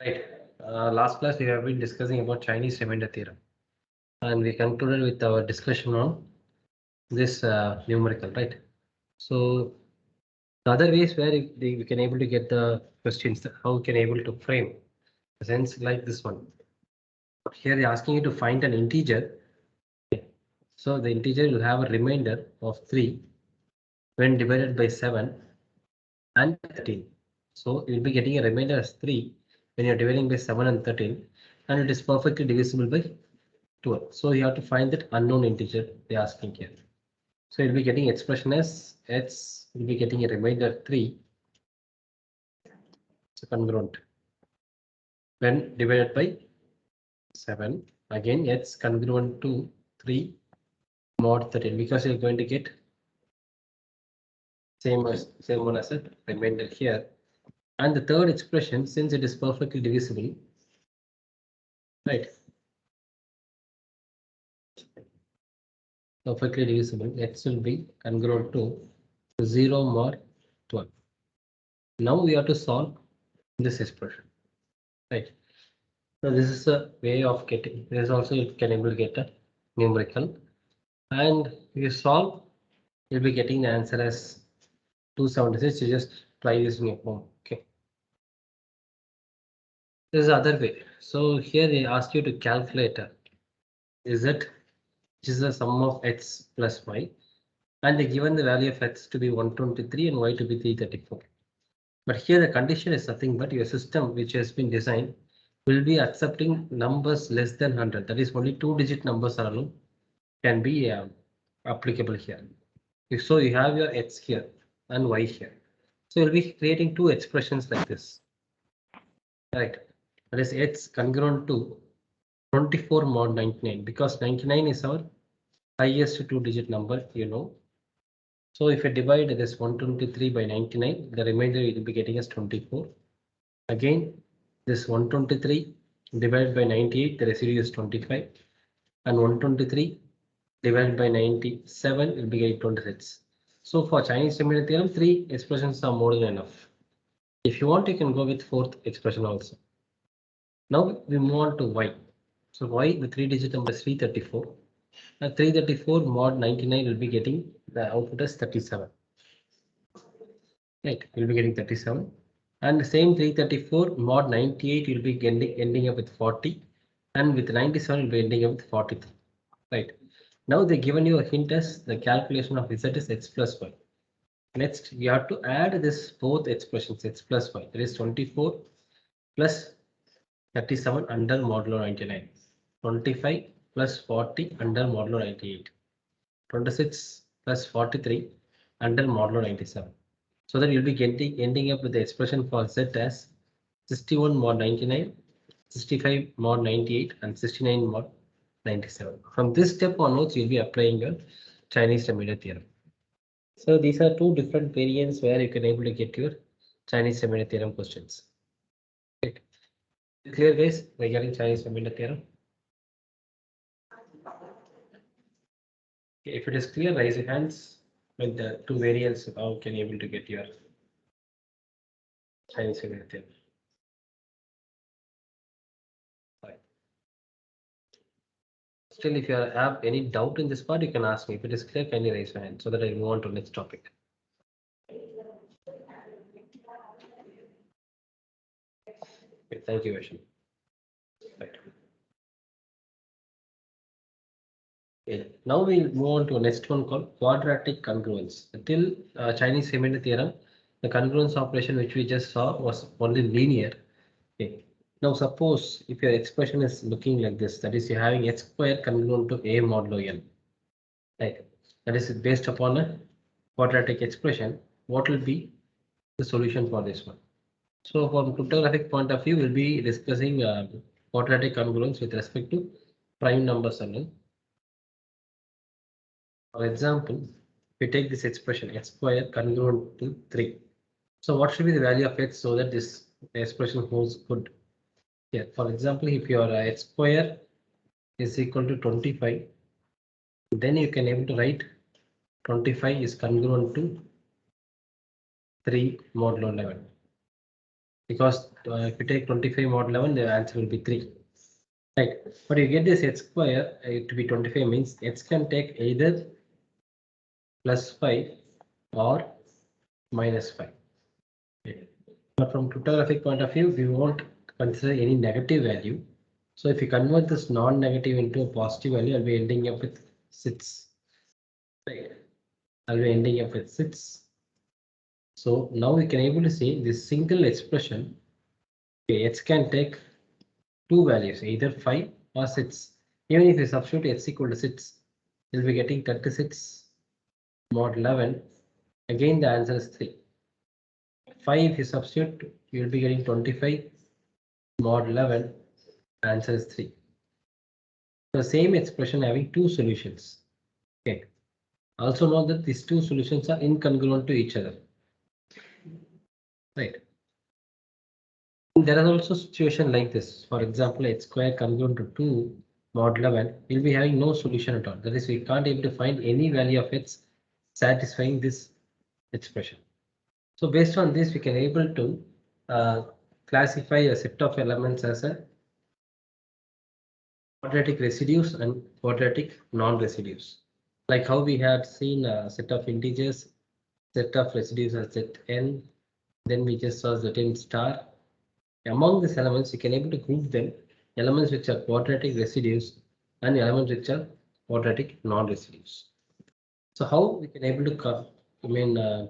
Right. Last class we have been discussing about Chinese remainder theorem, and we concluded with our discussion on this numerical, right? So the other ways where we can able to get the questions, how we can able to frame a sense like this one. Here they're asking you to find an integer. So the integer will have a remainder of 3 when divided by 7 and 13. So you'll be getting a remainder as 3 when you're dividing by 7 and 13, and it is perfectly divisible by 12. So you have to find that unknown integer they're asking here. So you'll be getting expression as x, you'll be getting a remainder 3. So congruent when divided by 7. Again, x congruent to 3 mod 13, because you're going to get same one as a remainder here. And the third expression, since it is perfectly divisible, right? Perfectly divisible, x will be congruent to 0 mod 12. Now we have to solve this expression, right? So this is a way of getting. This also you can able to get a numerical, and if you solve, you'll be getting the answer as 276. You just try this in your home. Okay. This is the other way. So here they ask you to calculate z, which is the sum of x plus y, and they given the value of x to be 123 and y to be 334. But here the condition is nothing but your system, which has been designed, will be accepting numbers less than 100. That is, only 2-digit numbers alone can be applicable here. So you have your x here and y here. So you'll be creating two expressions like this. Right. That is x congruent to 24 mod 99, because 99 is our highest 2-digit number, you know. So if you divide this 123 by 99, the remainder you will be getting as 24. Again, this 123 divided by 98, the residue is 25, and 123 divided by 97 will be getting 26. So for Chinese remainder theorem, 3 expressions are more than enough. If you want, you can go with 4th expression also. Now we move on to y. So y, the 3-digit number is 334. And 334 mod 99 will be getting the output as 37. Right, we'll be getting 37. And the same 334 mod 98 will be ending up with 40, and with 97 will be ending up with 43. Right. Now they given you a hint as the calculation of z is x plus y. Next, you have to add this both expressions x plus y. That is 24 plus 37 under modulo 99. 25 plus 40 under modulo 98. 26 plus 43 under modulo 97. So that you'll be ending up with the expression for z as 61 mod 99, 65 mod 98, and 69 mod 97. From this step onwards, you'll be applying your Chinese remainder theorem. So these are two different variants where you can able to get your Chinese remainder theorem questions. Right. Clear, guys, regarding Chinese remainder theorem? Okay, if it is clear, raise your hands with the two variants. How can you able to get your Chinese remainder theorem? Fine. Still, if you have any doubt in this part, you can ask me. If it is clear, kindly raise your hand so that I move on to next topic. Okay, thank you, Vishnu. Right. Okay. Now we'll move on to next one called quadratic congruence. Till Chinese remainder theorem, the congruence operation which we just saw was only linear. Okay. Now suppose if your expression is looking like this, that is you're having x square congruent to a modulo n. Right. That is based upon a quadratic expression. What will be the solution for this one? So from cryptographic point of view, we'll be discussing quadratic congruence with respect to prime numbers only. For example, we take this expression x square congruent to 3. So what should be the value of x so that this expression holds good? Here, for example, if your x square is equal to 25, then you can able to write 25 is congruent to 3 modulo 11. because if you take 25 mod 11, the answer will be 3. Right, but you get this h square to be 25 means x can take either plus 5 or minus 5. Okay. But from cryptographic point of view, we won't consider any negative value. So if you convert this non-negative into a positive value, I'll be ending up with 6. Right. I'll be ending up with 6. So now we can able to say this single expression, okay, x can take two values, either 5 or 6. Even if you substitute x equal to 6, you'll be getting 36 mod 11. Again, the answer is 3. 5, if you substitute, you'll be getting 25 mod 11. Answer is 3. The same expression having two solutions. Okay. Also note that these two solutions are incongruent to each other. Right. There is also a situation like this. For example, x square congruent to 2 mod 11, we'll be having no solution at all. That is, we can't able to find any value of x satisfying this expression. So based on this, we can able to classify a set of elements as a quadratic residues and quadratic non-residues. Like how we had seen a set of integers, set of residues as Zn, then we just saw Zn star. Among these elements, you can able to group them, elements which are quadratic residues and elements which are quadratic non-residues. So how we can able to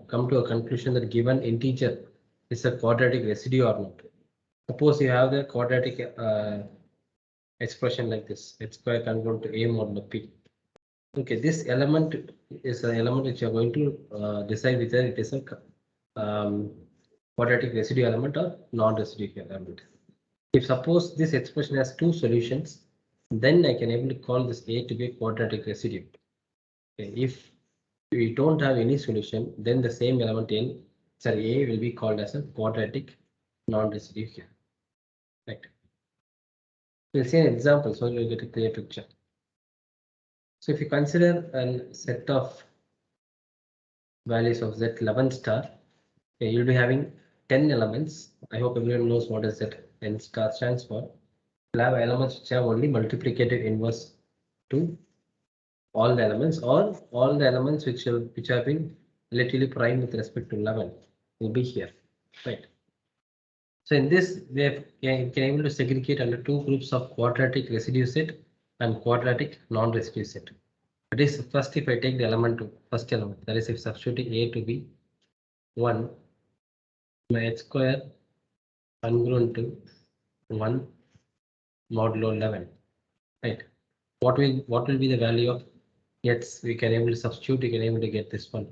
come to a conclusion that given integer is a quadratic residue or not. Suppose you have the quadratic expression like this, x square congruent to a modulo p. Okay, this element is an element which you are going to decide whether it is a quadratic residue element or non-residue element. If suppose this expression has two solutions, then I can able to call this a to be a quadratic residue. Okay, if we don't have any solution, then the same element in A will be called as a quadratic non-residue here. Right. We'll see an example so you'll get a clear picture. So if you consider a set of values of Z11 star, okay, you'll be having 10 elements. I hope everyone knows what is that n star stands for. You'll have elements which have only multiplicative inverse to all the elements, or all the elements which have been relatively prime with respect to 11 will be here, right? So in this, we can able to segregate under two groups of quadratic residue set and quadratic non-residue set. That is, first if I take the element to first element, that is if substituting a to be 1, my h square congruent to 1 modulo 11, right? What will be the value of x? We can able to substitute. We can able to get this one.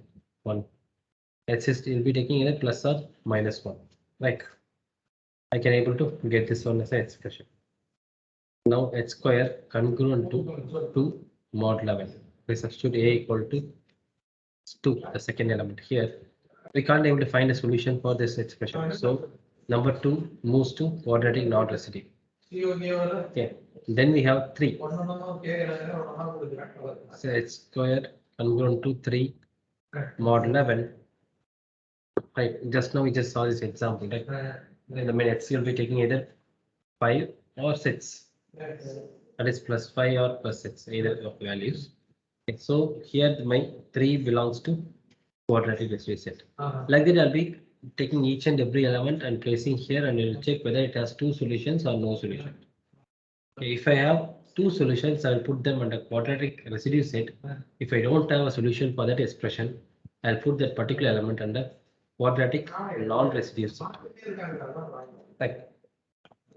X is will be taking either plus or minus 1. Like I can able to get this one as an expression. Now h square congruent to 2 mod 11. We substitute a equal to 2, the second element here. We can't able to find a solution for this expression. So number 2 moves to quadratic non-residue. Okay. Then we have 3. So h square congruent to 3 mod 11. Right. Just now we just saw this example. Right. In the minutes you'll be taking either 5 or 6. That is plus 5 or plus 6, either of values. Okay. So here my 3 belongs to quadratic residue set. Like that, I'll be taking each and every element and placing here, and we'll check whether it has two solutions or no solution. Okay, if I have two solutions, I'll put them under quadratic residue set. If I don't have a solution for that expression, I'll put that particular element under quadratic non-residue set. Like,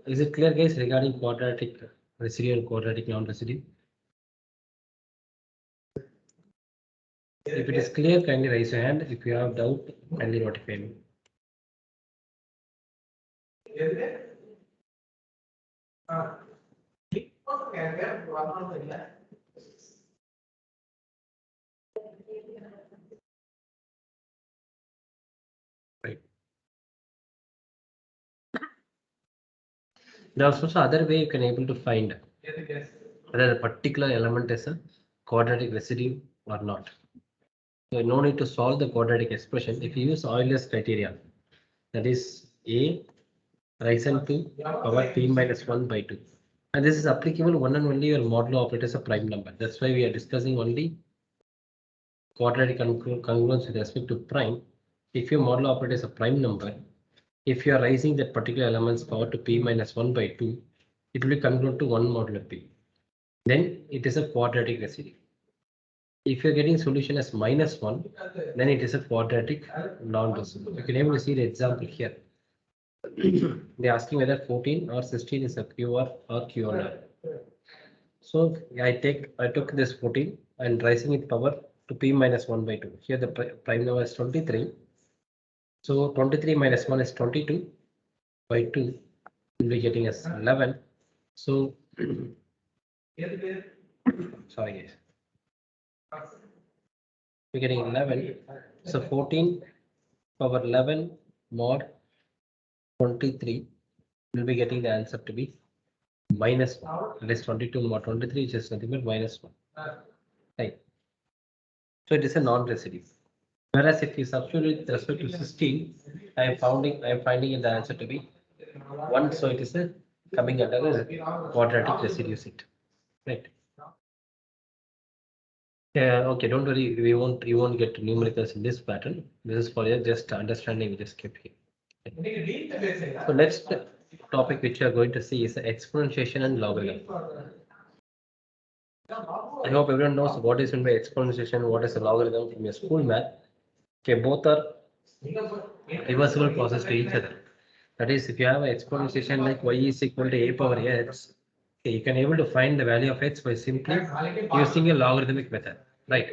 is it clear, guys, regarding quadratic residue and quadratic non-residue? If it is clear, kindly raise your hand. If you have doubt, kindly notify me. Right. There's also other way you can able to find whether a particular element is a quadratic residue or not. So no need to solve the quadratic expression. If you use Euler's criteria, that is A risen to power p minus 1 by 2. And this is applicable one and only your modulo operator is a prime number. That's why we are discussing only quadratic congruence with respect to prime. If your modulo operator is a prime number, if you are raising that particular element's power to p minus 1 by 2, it will be congruent to 1 modulo p. Then it is a quadratic residue. If you're getting solution as minus 1, then it is a quadratic non-residue. You can able to see the example here. They're asking whether 14 or 16 is a QR or QR. So I took this 14 and raising it power to p minus 1 by 2. Here the prime number is 23. So 23 minus 1 is 22 by 2. We'll be getting as 11. So sorry guys. We're getting 11. So 14 power 11 mod 23. We'll be getting the answer to be minus 1. That is 22 mod 23, which is nothing but minus 1. Right. So it is a non-residue. Whereas if you substitute with respect to 16, I am finding the answer to be 1. So it is a coming under a quadratic residue set. Right. Okay, don't worry, you won't get numericals in this pattern. This is for your just understanding, we just kept here. So next topic which you are going to see is exponentiation and logarithm. I hope everyone knows what is meant by exponentiation, what is a logarithm from your school math. Okay, both are reversible process to each other. That is, if you have an exponentiation like y is equal to a power x, okay, you can able to find the value of x by simply using a logarithmic method, right?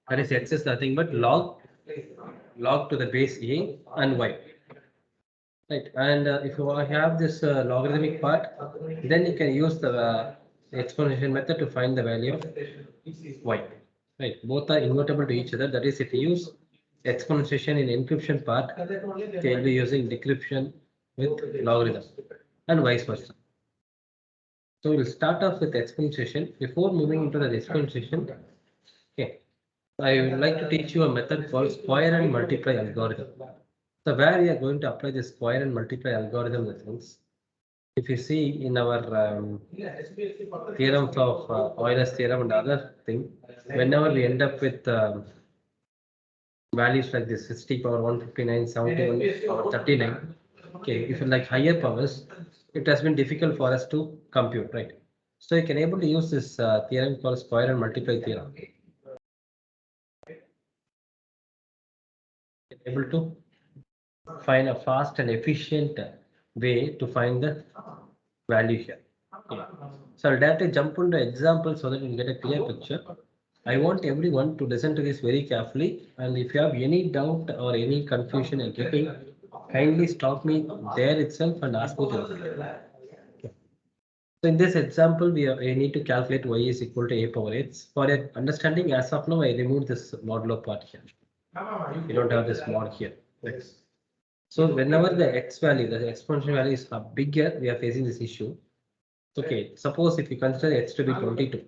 That is, x is nothing but log to the base a and y, right? And if you have this logarithmic part, then you can use the exponential method to find the value of y, right? Both are invertible to each other. That is, if you use exponentiation in encryption part, they will be using decryption with logarithm and vice versa. So we'll start off with exponentiation. Before moving into the exponentiation, okay, I would like to teach you a method called square and multiply algorithm. So where we are going to apply the square and multiply algorithm methods. If you see in our theorems of Euler's theorem and other thing, whenever we end up with values like this 60 power 159, 71 power 39, okay, if you like higher powers, it has been difficult for us to compute, right? So you can able to use this theorem called square and multiply theorem. Able to find a fast and efficient way to find the value here. Okay. So I'll directly jump into example so that you get a clear picture. I want everyone to listen to this very carefully, and if you have any doubt or any confusion in getting, kindly stop me there itself and ask me to repeat. So in this example, we need to calculate y is equal to a power x. For your understanding, as of now, I removed this modulo part here. You don't have this mod here. Next. So whenever the x value, the exponential value is bigger, we are facing this issue. Okay, suppose if you consider x to be 22,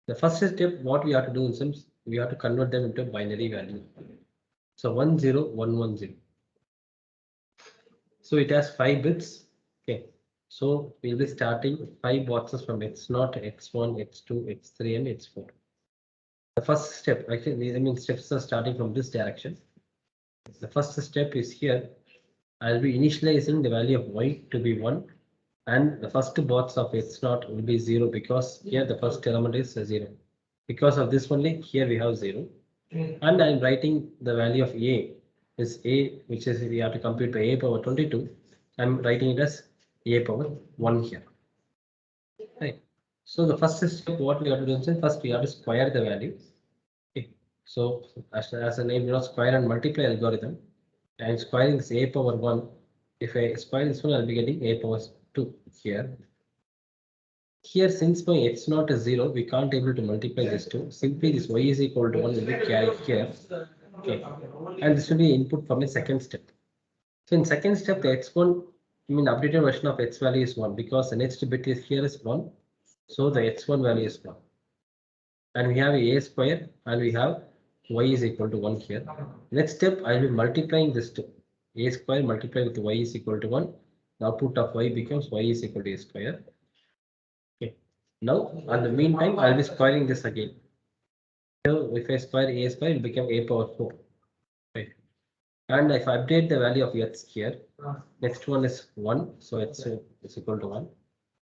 the first step, what we have to do is we have to convert them into binary value. So 1 0 1 1 0. So it has 5 bits. Okay, so we'll be starting 5 boxes from x0, x1, x2, x3, and x4. The first step, actually, I mean steps are starting from this direction. The first step is here. I'll be initializing the value of y to be 1, and the first box of x0 will be 0 because here the first element is 0. Because of this only, here we have 0. And I'm writing the value of a is a, which is we have to compute by a power 22. I'm writing it as a power 1 here. Right. So the first step, what we have to do is first we have to square the value. Okay. So as the name, square and multiply algorithm. And squaring this a power 1. If I square this one, I'll be getting a power 2 here. Here, since my x0 is 0, we can't able to multiply this 2. Simply this y is equal to 1 will be carried here. Okay. And this will be input from the second step. So in second step, the x1, I mean updated version of x value is 1 because the next bit is here is 1. So the x1 value is 1. And we have a square and we have y is equal to 1 here. Next step, I will be multiplying this to a square multiplied with y is equal to 1. The output of y becomes y is equal to a square. Okay. Now, in the meantime, I'll be squaring this again. So if I square a square, it will become a power 4. Right. And if I update the value of x here, next one is 1. So it's equal to 1.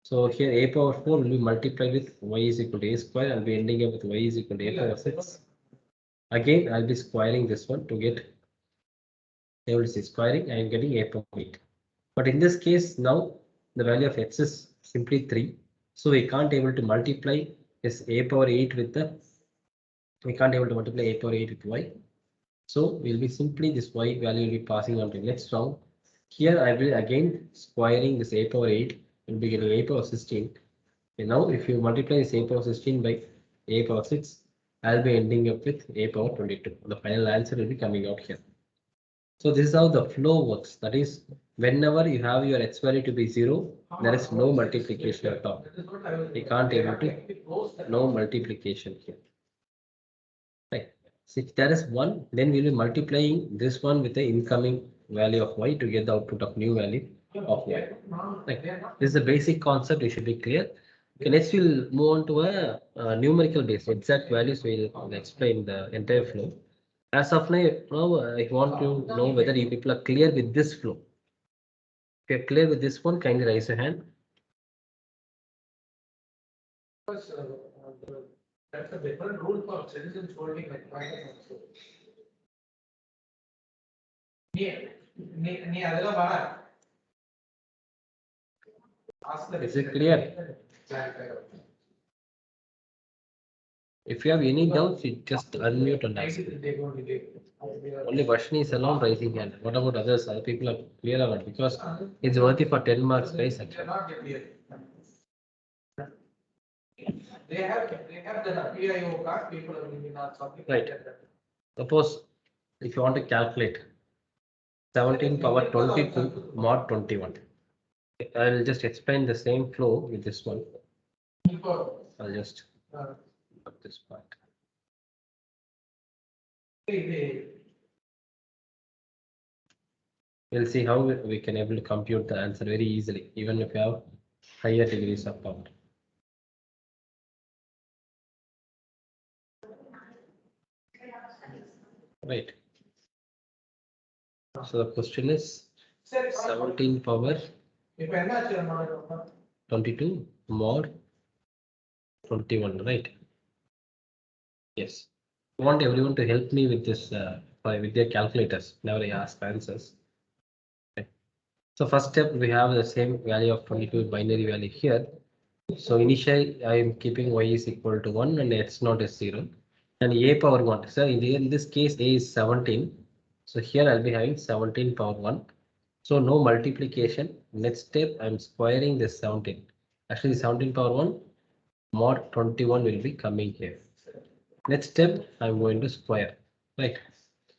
So here a power 4 will be multiplied with y is equal to a square. I'll be ending up with y is equal to a power 6. Again, I'll be squaring this one to get able to see squaring. I am getting a power 8. But in this case, now the value of x is simply 3. So we can't able to multiply this a power 8 with the, we can't able to multiply a power 8 with y. So we'll be simply this y value will be passing on to next round. Here I will again squaring this a power 8, will be getting a power 16. And now if you multiply this a power 16 by a power 6, I'll be ending up with a power 22. The final answer will be coming out here. So this is how the flow works. That is, whenever you have your x value to be 0, there is no multiplication at all. You can't able to no multiplication here. Right. So if there is 1, then we'll be multiplying this one with the incoming value of y to get the output of new value of y. Right. This is the basic concept. It should be clear. Okay, next we'll move on to a numerical base. Exact values will explain the entire flow. As of now, I want to know whether you people are clear with this flow. If you're clear with this one, kindly raise your hand. That's a different rule for citizens holding like private also. Is it clear? If you have any doubts, you just unmute and ask. Only Vashni is alone raising hand. What about others? Other people are clear or not? Because it's worthy for 10 marks, guys. They have the PIO card, people are maybe not something. Right. Suppose if you want to calculate 17 power 22 mod 21. I'll just explain the same flow with this one. I'll just put this part. We'll see how we can able to compute the answer very easily, even if you have higher degrees of power. Right. So the question is 17 power 22 mod 21, right? Yes. I want everyone to help me with this with their calculators. Now I ask answers. Okay. So first step, we have the same value of 22 binary value here. So initially I am keeping y is equal to 1 and x naught is 0. And a power 1. So in this case a is 17. So here I'll be having 17 power 1. So no multiplication. Next step I'm squaring this 17. Actually 17 power 1 mod 21 will be coming here. Next step I'm going to square. Right.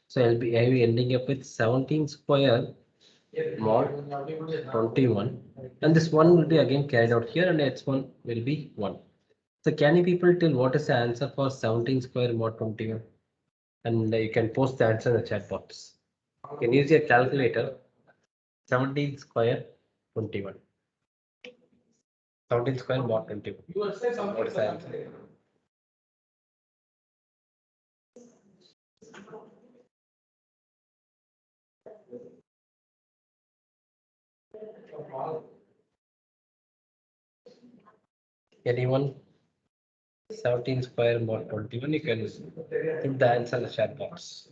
So I'll be ending up with 17 square mod 21. And this 1 will be again carried out here and x1 will be 1. So can you people tell what is the answer for 17 square mod 21? And you can post the answer in the chat box. You can use your calculator. 17 square 21. 17 square mod 21. What is the answer? Anyone? 17 square mod 21. You can put the answer in the chat box.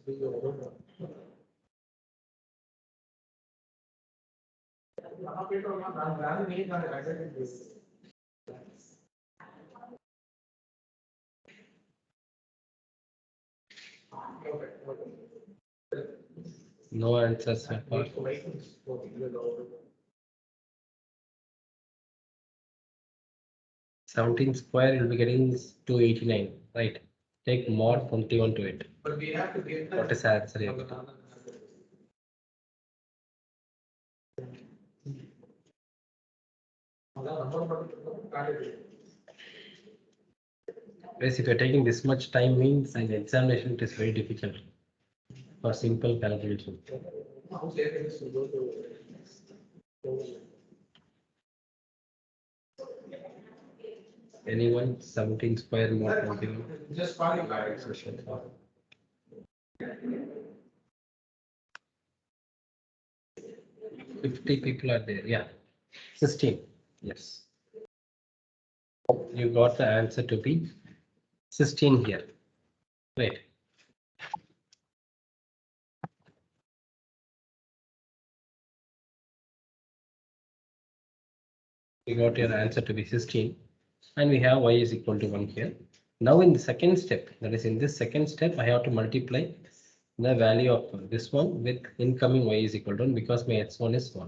No answers so far. 17 square you'll be getting 289, right? Take mod 21 to it. But we have to give What is the answer here? Guys, if you're taking this much time means in the examination it is very difficult for simple calculation. Anyone? 17 square mod 21. Just fine. Session. 50 people are there. Yeah. 16. Yes. You got the answer to be 16 here. Right. We got your answer to be 16. And we have y is equal to 1 here. Now in the second step, that is in this second step, I have to multiply the value of this one with incoming y is equal to 1 because my x1 is 1.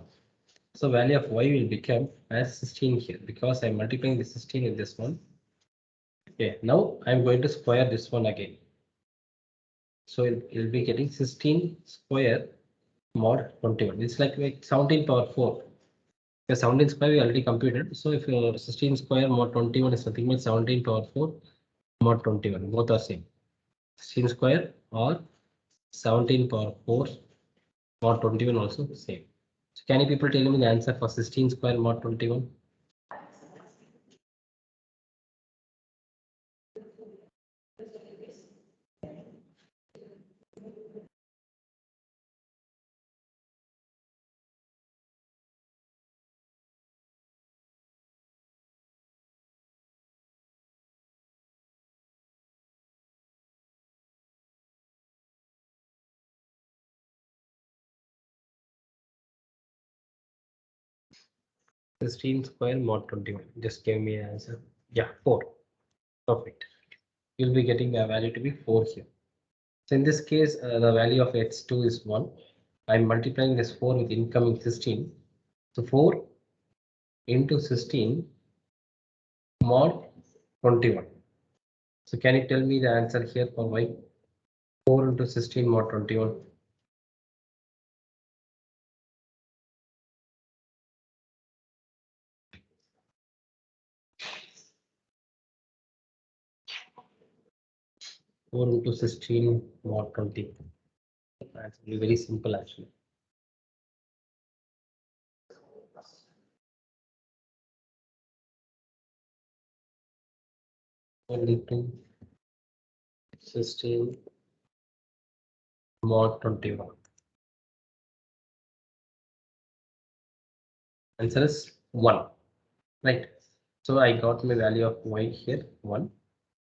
So value of y will become as 16 here because I'm multiplying the 16 with this one. Okay, now I'm going to square this one again. So it'll be getting 16 square mod 21. It's like 17 power 4. The 17 square we already computed. So if your 16 square mod 21 is nothing but 17 power 4 mod 21. Both are same. 16 square or 17 power 4 mod 21 also same. So can you people tell me the answer for 16 square mod 21? Sixteen square mod 21. Just give me an answer. Yeah, 4. Perfect. You'll be getting the value to be 4 here. So in this case, the value of x2 is 1. I'm multiplying this 4 with incoming 16. So 4 into 16 mod 21. So can you tell me the answer here for y? 4 into 16 mod 21. Four into 16 mod 20. That's very simple actually. 4 into 16 mod 21. Answer is 1. Right. So I got my value of y here 1.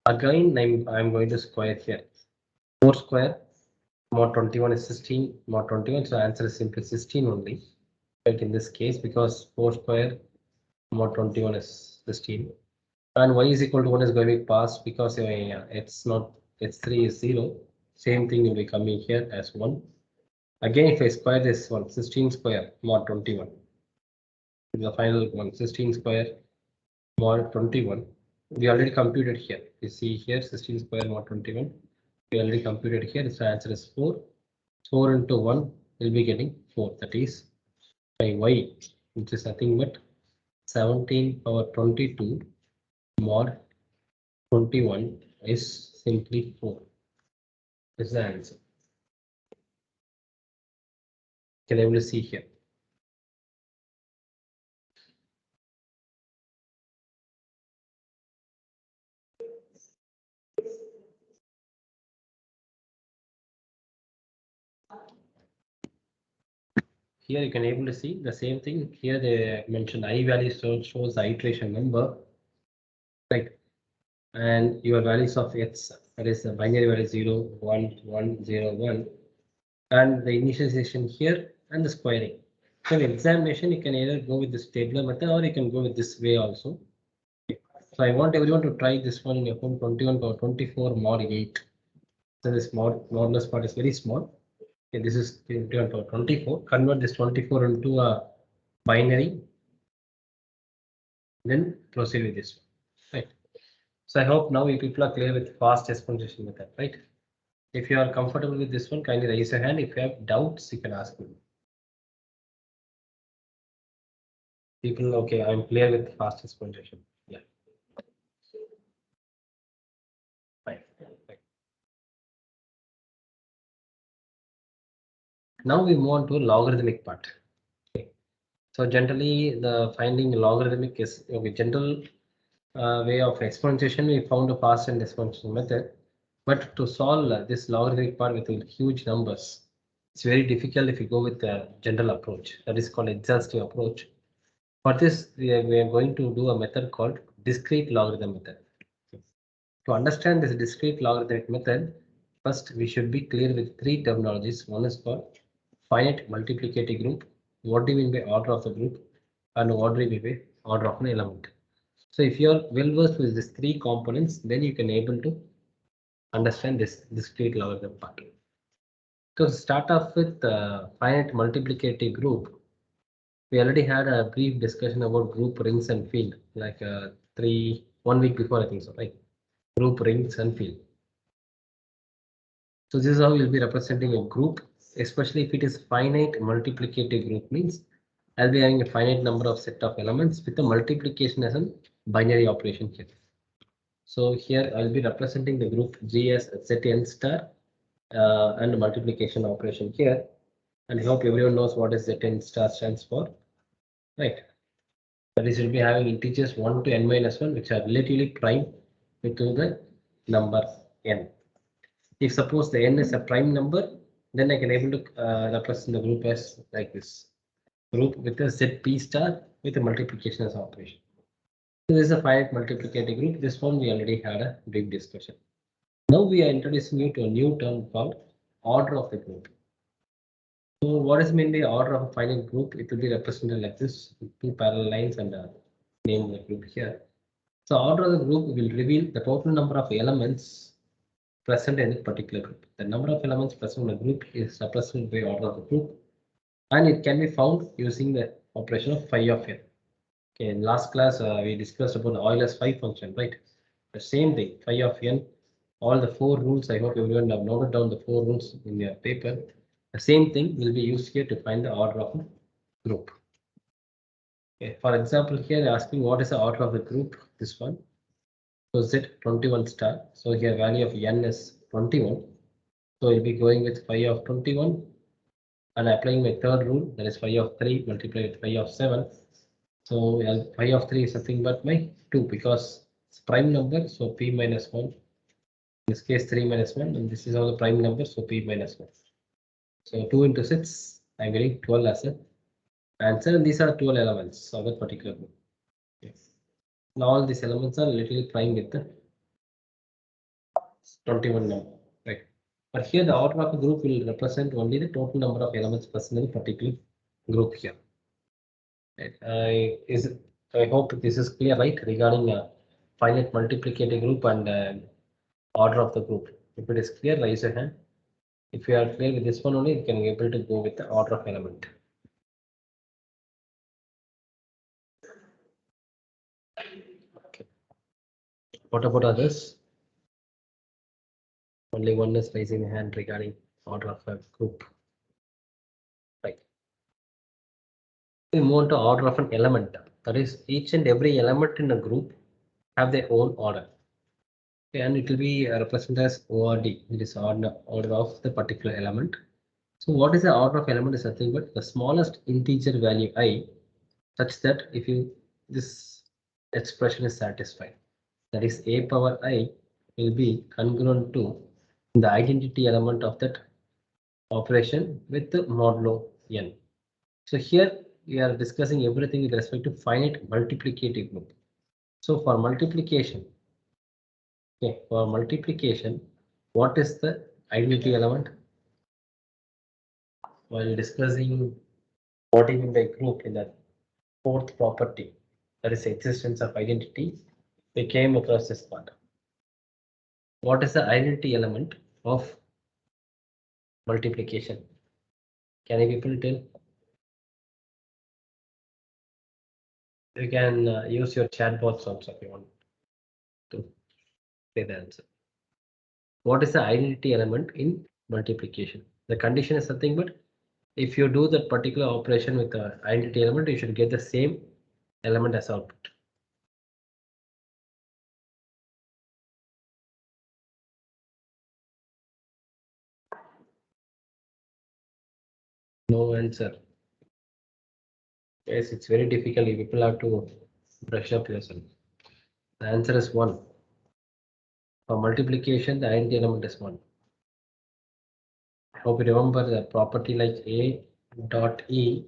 Again, I'm going to square here. 4 square mod 21 is 16 mod 21. So answer is simply 16 only. Right in this case because 4 square mod 21 is 16. And y is equal to 1 is going to be passed because it's not x3 is 0. Same thing will be coming here as 1. Again, if I square this one, 16 square mod 21. The final one, 16 square mod 21. We already computed here. You see here 16 square mod 21. We already computed here. So answer is 4. 4 into 1 will be getting 4. That is by y, which is nothing but 17 power 22 mod 21 is simply 4. Is the answer. Can I see here? Here you can able to see the same thing. Here they mentioned I value shows the iteration number, right? And your values of x, that is the binary value 0, 1, 1, 0, 1, and the initialization here and the squaring. So in examination, you can either go with this tabular method or you can go with this way also. So I want everyone to try this one in your home 21 power 24 mod 8. So this modulus part is very small. Okay, this is 21 power 24. Convert this 24 into a binary, then proceed with this one. Right. So I hope now you people are clear with fast exponentiation method, right? If you are comfortable with this one, kindly raise your hand. If you have doubts, you can ask me. People, okay, I'm clear with fast exponentiation. Yeah. Fine. Fine. Now we move on to a logarithmic part. Okay. So generally, the finding logarithmic is okay. General way of exponentiation, we found a fast and exponential method. But to solve this logarithmic part with huge numbers, it's very difficult if you go with the general approach. That is called exhaustive approach. For this, we are going to do a method called discrete logarithm method. To understand this discrete logarithmic method, first we should be clear with three terminologies. One is called finite multiplicative group. What do you mean by order of the group? And what do you mean by order of an element? So if you are well versed with these three components, then you can able to understand this discrete logarithm part. To start off with finite multiplicative group, we already had a brief discussion about group rings and field, like 1 week before, I think so, right? Group rings and field. So this is how you'll be representing a group, especially if it is finite multiplicative group, means I'll be having a finite number of set of elements with the multiplication as a binary operation here. So here I'll be representing the group G as Zn star and multiplication operation here. And I hope everyone knows what is Zn star stands for, right? That is, you'll be having integers 1 to n minus 1, which are relatively prime to the number n. If suppose the n is a prime number, then I can able to represent the group as like this. Group with a Zp star with a multiplication as operation. So this is a finite multiplicative group. This one we already had a brief discussion. Now we are introducing you to a new term called order of the group. So what is meant by order of a finite group? It will be represented like this, two parallel lines and name the group here. So order of the group will reveal the total number of elements present in a particular group. The number of elements present in a group is represented by order of the group, and it can be found using the operation of phi of n. Okay, in last class we discussed about the Euler's phi function, right? The same thing, phi of n, all the four rules. I hope everyone have noted down the four rules in your paper. The same thing will be used here to find the order of a group. Okay, for example, here they're asking what is the order of the group, this one. So Z21 star. So here value of n is 21. So we'll be going with phi of 21 and applying my third rule, that is phi of 3 multiplied with phi of 7. So phi of 3 is nothing but my 2 because it's prime number. So p minus 1. In this case 3 minus 1, and this is all the prime number. So p minus 1. So 2 into 6, I'm getting 12 as an answer. And these are 12 elements of that particular group. Yes. Now all these elements are literally prime with the 21 number, right? But here the order of the group will represent only the total number of elements present in a particular group here. Right? I hope this is clear, right? Regarding finite multiplicative group and order of the group. If it is clear, raise your hand. If you are clear with this one only, you can be able to go with the order of element. Okay. What about others? Only one is raising the hand regarding order of a group. Right. We move on to order of an element. That is, each and every element in a group have their own order. Okay, and it will be represented as ORD. It is order of the particular element. So what is the order of element is nothing but the smallest integer value I, such that if this expression is satisfied, that is a power I will be congruent to the identity element of that operation with the modulo n. So here we are discussing everything with respect to finite multiplicative group. So for multiplication, okay, what is the identity element? While discussing what is in the group in the fourth property, that is existence of identity, we came across this part. What is the identity element of multiplication? Can you people tell? You can use your chat box also if you want to say the answer. What is the identity element in multiplication? The condition is something, but if you do that particular operation with the identity element, you should get the same element as output. No answer. Yes, it's very difficult. People have to brush up yourself. The answer is 1. For multiplication, the identity element is 1. Hope you remember the property like A dot E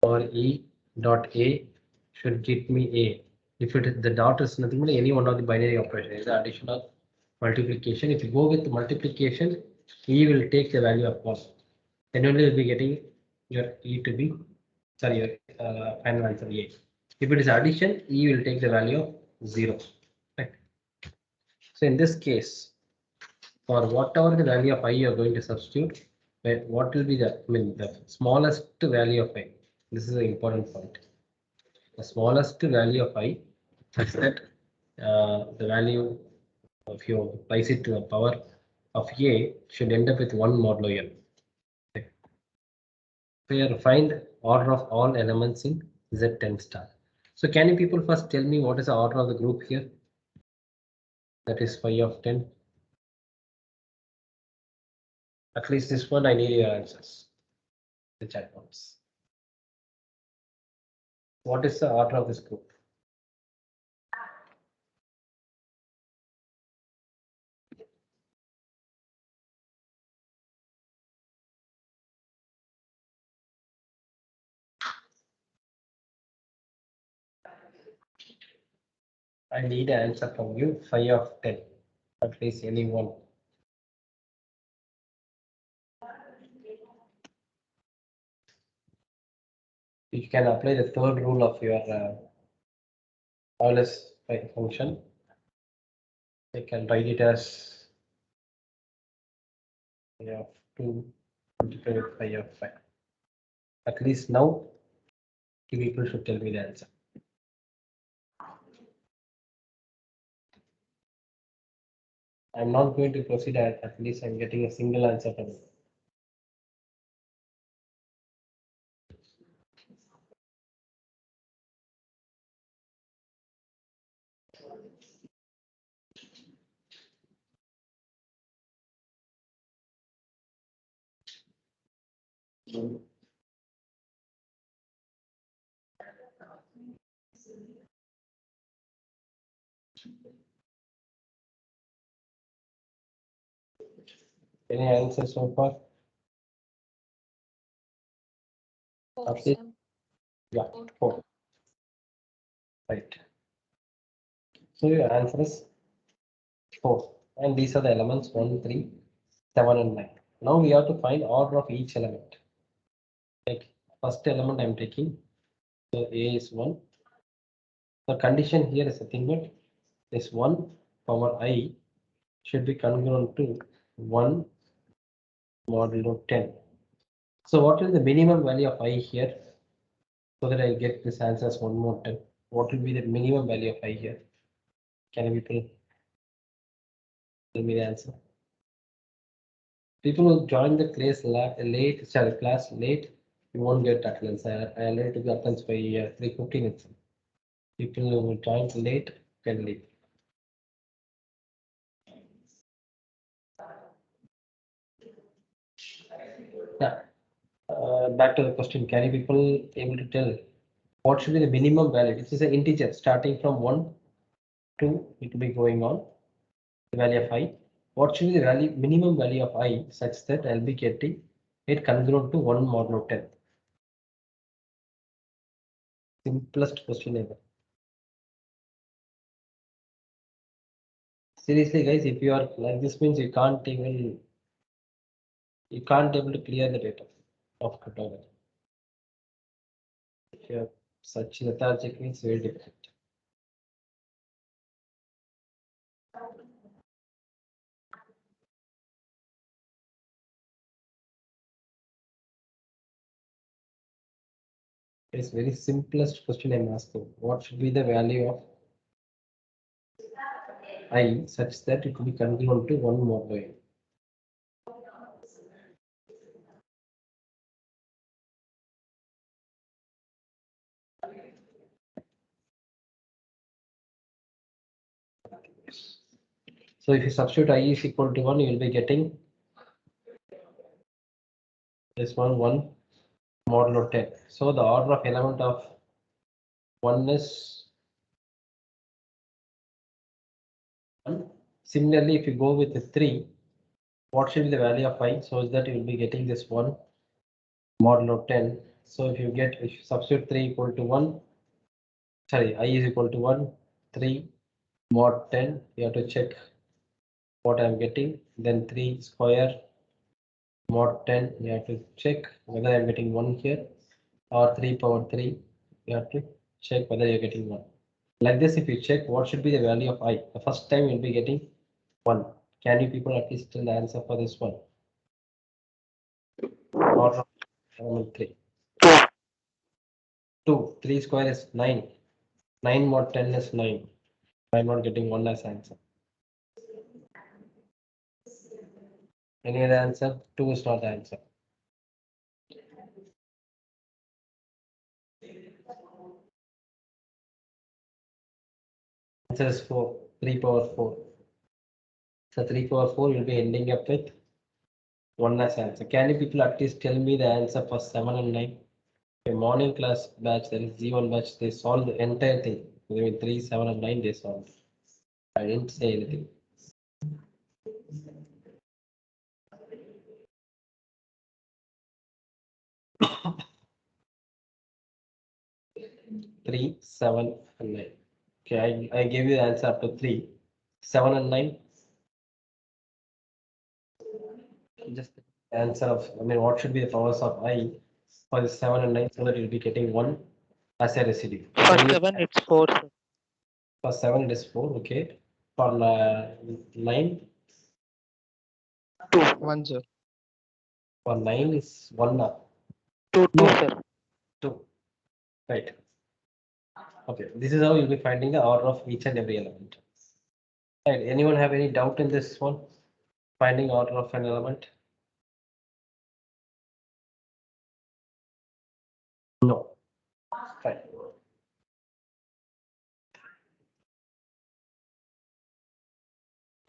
or E dot A should give me A. If the dot is nothing but any one of the binary operation, is the addition or multiplication. If you go with multiplication, E will take the value of 1. Then only you'll be getting your E to be, sorry, your final answer A. If it is addition, E will take the value of 0. Right. So in this case, for whatever the value of I you are going to substitute, what will be the smallest value of I? This is an important point. The smallest value of I such that the value of you place it to the power of A should end up with 1 modulo N. Okay. Here find order of all elements in Z10 star. So can you people first tell me what is the order of the group here? That is phi of 10. At least this one I need your answers. The chat box. What is the order of this group? I need an answer from you. Phi of 10. At least anyone. You can apply the third rule of your Euler's function. You can write it as phi of 2 multiplied with phi of 5. At least now, you people should tell me the answer. I'm not going to proceed at least I'm getting a single answer from you. Any answers so far? At least, yeah, 4. Right. So your answer is 4. And these are the elements 1, 3, 7, and 9. Now we have to find order of each element. Like first element I'm taking. So A is 1. The condition here is nothing but this 1 power I should be congruent to 1 modulo 10. So what is the minimum value of I here? So that I get this answer as 1 more 10. What will be the minimum value of I here? Can you people tell me the answer? People who join the class late, you won't get attendance. I already took attendance by 3:15 itself. People who join late can leave. Yeah. Back to the question. Can you people able to tell what should be the minimum value? This is an integer starting from 1 to it will be going on the value of I. What should be the value minimum value of I such that I'll be getting it congruent to 1 modulo 10? Simplest question ever. Seriously, guys, if you are like this means you can't able to clear the data of cryptography. If you are such lethargic means very difficult. It's very simplest question I'm asking. What should be the value of I such that it will be congruent to 1 modulo n? So if you substitute I is equal to 1, you will be getting this one 1 modulo 10. So the order of element of 1 is 1. Similarly, if you go with the 3, what should be the value of I? So that you will be getting this 1 modulo 10. So if you substitute 3 equal to 1, sorry, I is equal to 1, 3 mod 10, you have to check what I'm getting. Then 3 square mod 10, you have to check whether I'm getting 1 here, or 3 power 3, you have to check whether you're getting 1. Like this, if you check what should be the value of I, the first time you'll be getting 1. Can you people at least tell the answer for this one? Or 3. 2. 3 square is 9. 9 mod 10 is 9. I'm not getting 1 as answer. Any other answer? 2 is not the answer. Answer is 4. 3 power 4. So 3 power 4 will be ending up with 1 as answer. Can you people at least tell me the answer for 7 and 9? A morning class batch, that is G1 batch, they solved the entire thing. Between 3, 7, and 9, they solved. I didn't say anything. 3, 7, and 9. Okay, I gave you the answer up to 3. 7 and 9. Just the answer of, what should be the powers of I for the 7 and 9 so that you'll be getting 1 as a residue. For 7, it's 4, sir. For 7, it is 4. Okay. For 9. 2, 1, sir. For 9 is 1 up. 2, 2, No. sir. 2. Right. Okay. This is how you'll be finding the order of each and every element. Right. Anyone have any doubt in this one? Finding order of an element? No. Fine.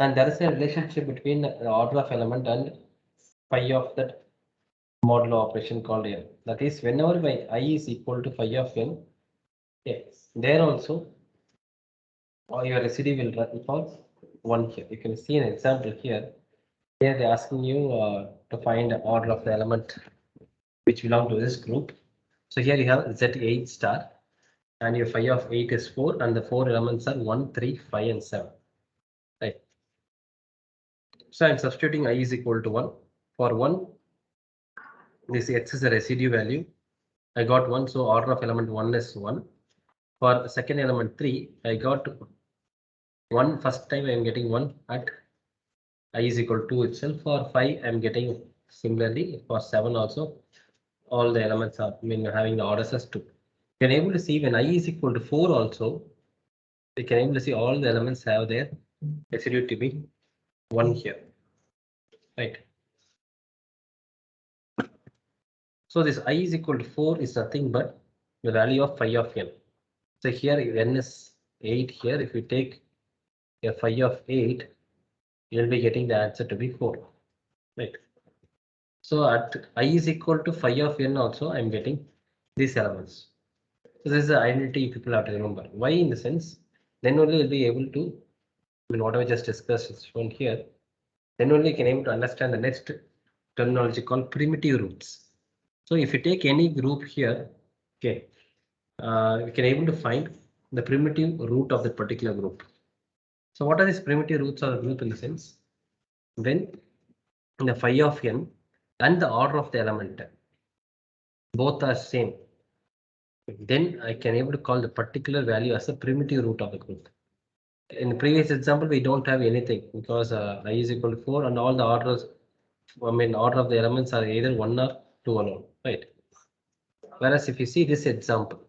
And there is a relationship between the order of element and phi of that modulo operation called n. That is, whenever my I is equal to phi of n, okay, there also your residue will run for 1 here. You can see an example here. Here they're asking you to find the order of the element which belong to this group. So here you have Z8 star and your phi of 8 is 4 and the 4 elements are 1, 3, 5 and 7. Right. So I'm substituting I is equal to 1. For 1, this X is a residue value. I got 1, so order of element 1 is 1. For the second element 3, I got 1 first time I am getting 1 at I is equal to 2 itself. For 5, I am getting similarly. For 7 also, all the elements are having the orders as 2. You can able to see when I is equal to 4 also, we can able to see all the elements have their residue to be 1 here. Right. So this I is equal to 4 is nothing but the value of phi of n. So here n is 8 here. If you take a phi of 8, you'll be getting the answer to be 4. Right. So at I is equal to phi of n also, I'm getting these elements. So this is the identity people have to remember. Why in the sense, then only you'll be able to, whatever I just discussed is shown here, then only you can able to understand the next terminology called primitive roots. So if you take any group here, okay, you can able to find the primitive root of the particular group. So what are these primitive roots of the group in the sense? When the phi of n and the order of the element both are same, then I can able to call the particular value as a primitive root of the group. In the previous example, we don't have anything because I is equal to 4 and all the orders, order of the elements are either 1 or 2 alone, right? Whereas if you see this example,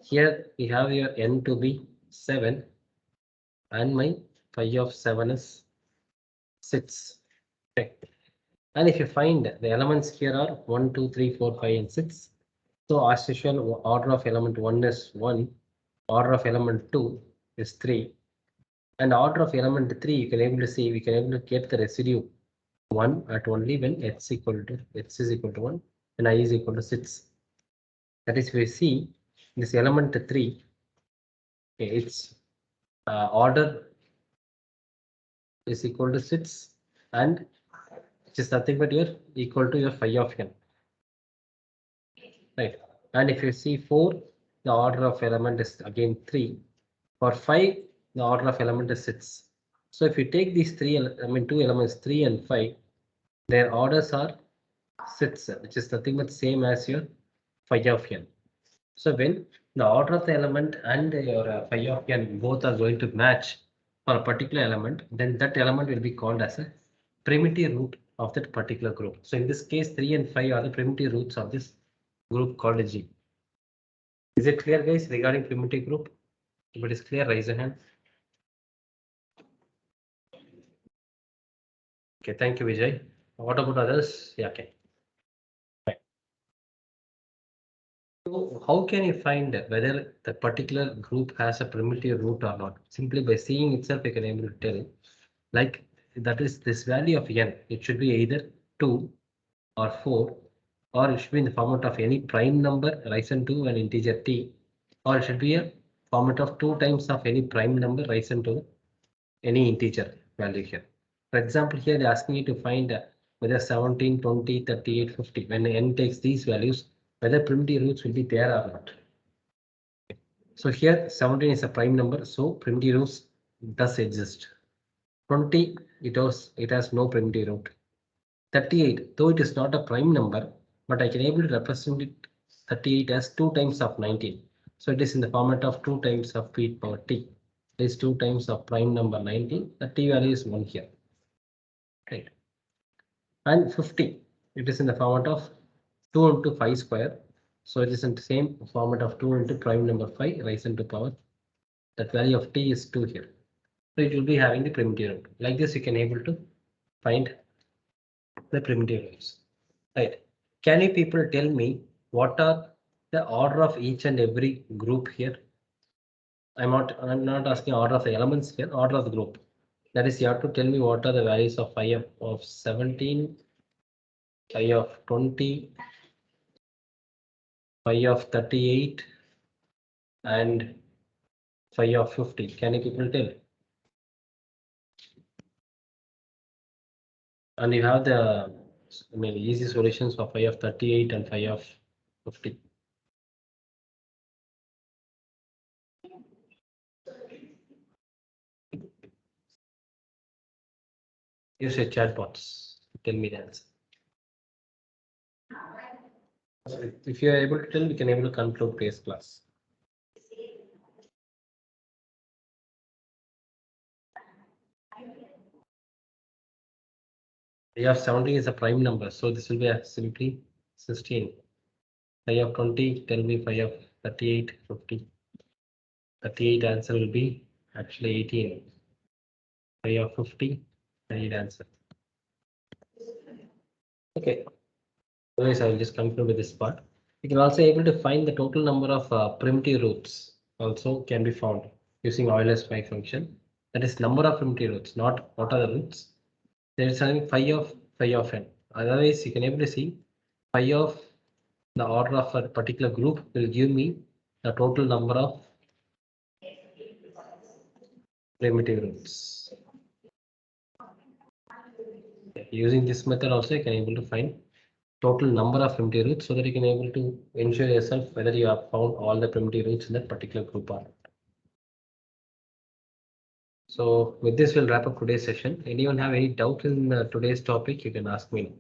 here we have your n to be 7 and my phi of 7 is 6. Okay. And if you find the elements here are 1, 2, 3, 4, 5 and 6. So as usual, order of element 1 is 1, order of element 2 is 3, and order of element 3 you can able to see, we can able to get the residue 1 at only when x is equal to 1 and I is equal to 6. That is, we see this element 3, okay, its order is equal to 6 and which is nothing but your equal to your phi of n. Right. And if you see 4, the order of element is again 3. For 5, the order of element is 6. So if you take these two elements 3 and 5, their orders are 6, which is nothing but same as your phi of n. So when the order of the element and your phi of n both are going to match for a particular element, then that element will be called as a primitive root of that particular group. So in this case, 3 and 5 are the primitive roots of this group called G. Is it clear, guys, regarding primitive group? If it is clear, raise a hand. Okay, thank you, Vijay. What about others? Yeah, okay. Right. So how can you find whether the particular group has a primitive root or not? Simply by seeing itself, you can able to tell. Like that is this value of n. It should be either 2 or 4, or it should be in the format of any prime number risen to an integer t, or it should be a format of 2 times of any prime number risen to any integer value here. For example, here they're asking you to find whether 17, 20, 38, 50. When n takes these values, whether primitive roots will be there or not. So here 17 is a prime number, so primitive roots does exist. 20, it has no primitive root. 38, though it is not a prime number, but I can able to represent it 38 as 2 times of 19. So it is in the format of 2 times of p power t. It is 2 times of prime number 19. The t value is 1 here. Right. And 50, it is in the format of 2 into 5 square. So it is in the same format of 2 into prime number 5 raised to power. That value of t is 2 here. So it will be having the primitive root. Like this, you can able to find the primitive roots. Right. Can you people tell me what are the order of each and every group here? I'm not asking order of the elements here, order of the group. That is, you have to tell me what are the values of phi of 17, phi of 20, phi of 38, and phi of 50. Can you people tell? And you have the easy solutions for phi of 38 and phi of 50. Use your chatbots. Tell me the answer. If you are able to tell, we can able to conclude today's class. Phi of 17 is a prime number, so this will be simply 16. Phi of 20, tell me phi of 38, 50. 38 answer will be actually 18. Phi of 50, 38 answer. Okay. Otherwise, I will just conclude with this part. You can also able to find the total number of primitive roots also can be found using Euler's phi function. That is number of primitive roots, not what are the roots. There is only phi of n. Otherwise, you can able to see phi of the order of a particular group will give me the total number of primitive roots. Using this method also, you can able to find total number of primitive roots so that you can able to ensure yourself whether you have found all the primitive roots in that particular group or not. So with this, we'll wrap up today's session. Anyone have any doubt in today's topic, you can ask me.